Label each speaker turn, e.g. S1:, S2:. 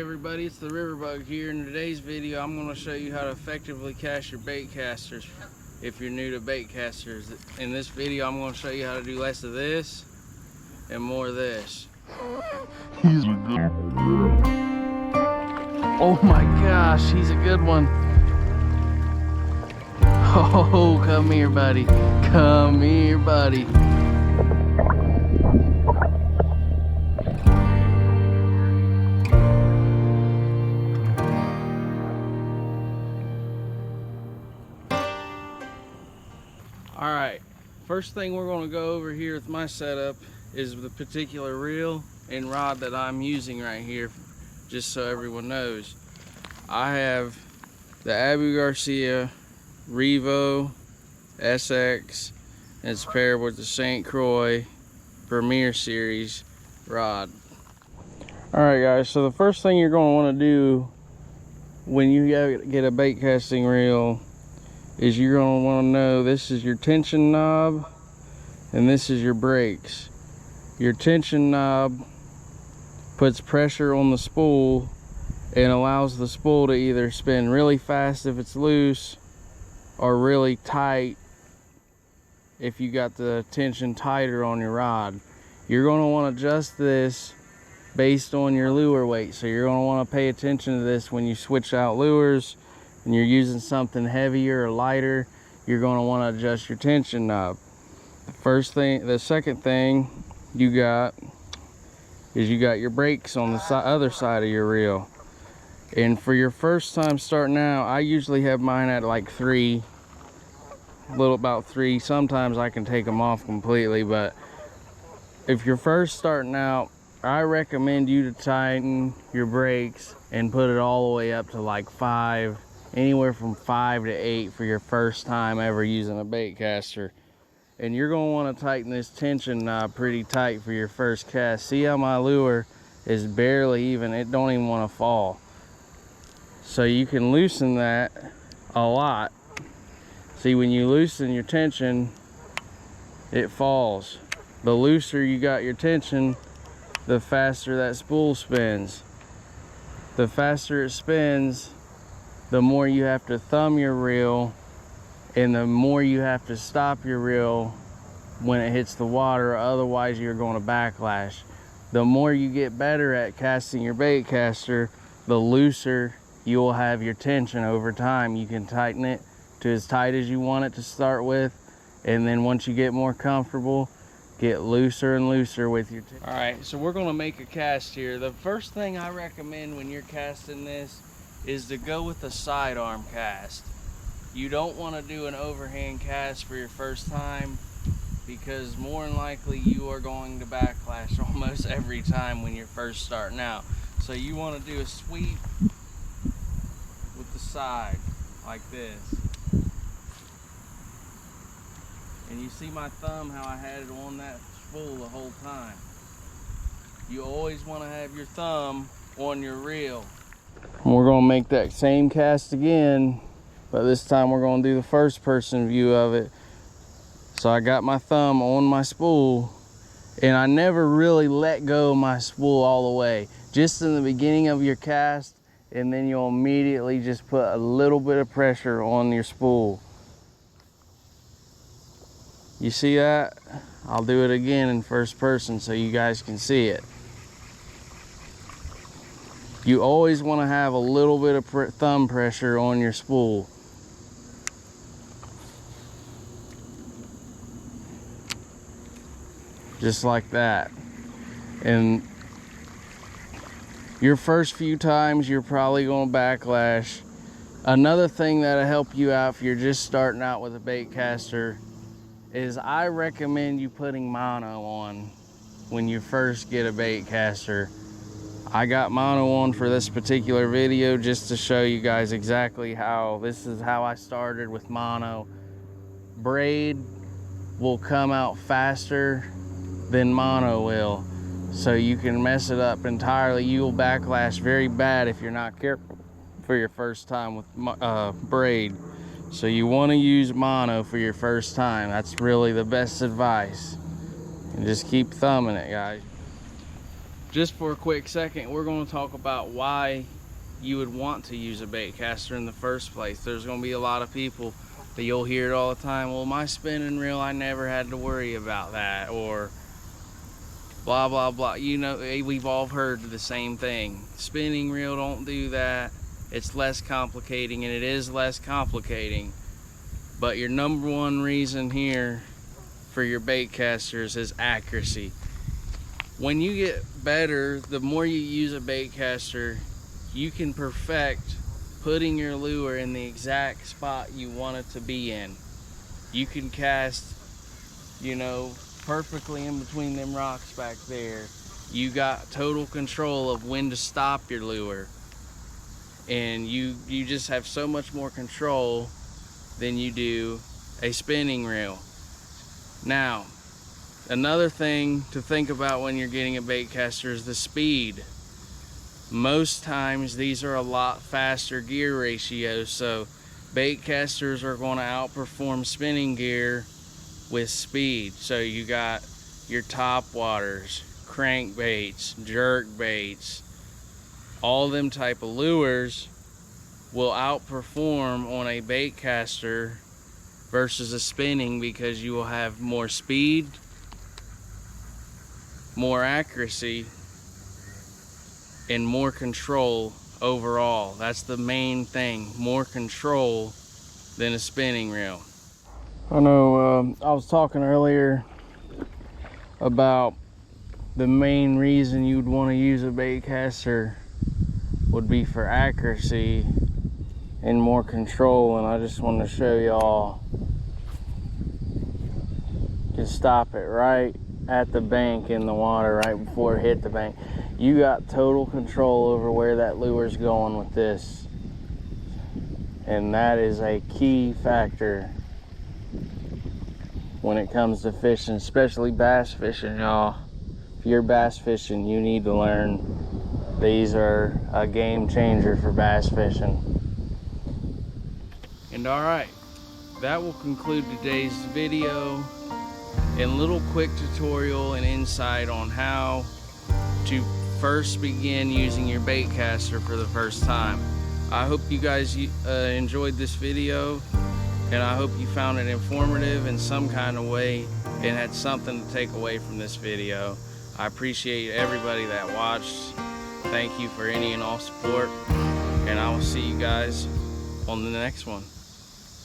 S1: everybody, it's the Riverbug here. In today's video I'm going to show you how to effectively cast your bait casters if you're new to bait casters. In this video I'm going to show you how to do less of this and more of this.
S2: He's a good one.
S1: Oh my gosh, he's a good one. Oh, come here buddy, come here buddy. Alright, first thing we're going to go over here with my setup is the particular reel and rod that I'm using right here, just so everyone knows. I have the Abu Garcia Revo SX, and it's paired with the St. Croix Premier Series rod. Alright guys, so the first thing you're going to want to do when you get a bait casting reel is you're going to want to know this is your tension knob and this is your brakes. Your tension knob puts pressure on the spool and allows the spool to either spin really fast if it's loose or really tight if you got the tension tighter on your rod. You're going to want to adjust this based on your lure weight, so you're going to want to pay attention to this when you switch out lures and you're using something heavier or lighter. You're going to want to adjust your tension knob. The second thing you got is you got your brakes on the other side of your reel. And for your first time starting out, I usually have mine at like 3, about 3. Sometimes I can take them off completely, but if you're first starting out, I recommend you to tighten your brakes and put it all the way up to like 5, anywhere from 5 to 8 for your first time ever using a bait caster. And you're going to want to tighten this tension knob pretty tight for your first cast. See how my lure is barely even, it don't even want to fall. So you can loosen that a lot. See, when you loosen your tension, it falls. The looser you got your tension, the faster that spool spins. The faster it spins, the more you have to thumb your reel and the more you have to stop your reel when it hits the water, otherwise you're going to backlash. The more you get better at casting your bait caster, the looser you'll have your tension over time. You can tighten it to as tight as you want it to start with, and then once you get more comfortable, get looser and looser with your tension. Alright, so we're going to make a cast here. The first thing I recommend when you're casting this is to go with a sidearm cast. You don't want to do an overhand cast for your first time, because more than likely you are going to backlash almost every time when you're first starting out. So you want to do a sweep with the side like this. And you see my thumb, how I had it on that spool the whole time. You always want to have your thumb on your reel. And we're going to make that same cast again, but this time we're going to do the first person view of it. So I got my thumb on my spool, and I never really let go of my spool all the way. Just in the beginning of your cast, and then you'll immediately just put a little bit of pressure on your spool. You see that? I'll do it again in first person so you guys can see it. You always want to have a little bit of thumb pressure on your spool. Just like that. And your first few times you're probably going to backlash. Another thing that'll help you out if you're just starting out with a bait caster is I recommend you putting mono on when you first get a bait caster. I got mono on for this particular video just to show you guys exactly how, this is how I started with mono. Braid will come out faster than mono will, so you can mess it up entirely. You'll backlash very bad if you're not careful for your first time with braid. So you want to use mono for your first time. That's really the best advice. And just keep thumbing it, guys. just for a quick second, we're going to talk about why you would want to use a bait caster in the first place. There's going to be a lot of people that you'll hear it all the time. Well, my spinning reel, I never had to worry about that, or blah blah blah. You know, we've all heard the same thing. Spinning reel, don't do that. It's less complicating, and it is less complicating. But your number one reason here for your bait casters is accuracy. When you get better, the more you use a bait caster, you can perfect putting your lure in the exact spot you want it to be in. You can cast, you know, perfectly in between them rocks back there. You got total control of when to stop your lure, and you just have so much more control than you do a spinning reel. Now, another thing to think about when you're getting a bait caster is the speed. Most times these are a lot faster gear ratios, so bait casters are going to outperform spinning gear with speed. So you got your top waters, crankbaits, jerk baits, all them type of lures will outperform on a bait caster versus a spinning, because you will have more speed, more accuracy, and more control overall. That's the main thing, more control than a spinning reel. I know I was talking earlier about the main reason you'd want to use a bait caster would be for accuracy and more control, and I just want to show y'all. Just stop it right at the bank in the water, right before it hit the bank. You got total control over where that lure's going with this, and that is a key factor when it comes to fishing, especially bass fishing, y'all. If you're bass fishing, you need to learn these are a game changer for bass fishing. And all right, that will conclude today's video and little quick tutorial and insight on how to first begin using your bait caster for the first time. I hope you guys enjoyed this video, and I hope you found it informative in some kind of way and had something to take away from this video. I appreciate everybody that watched. Thank you for any and all support, and I will see you guys on the next one.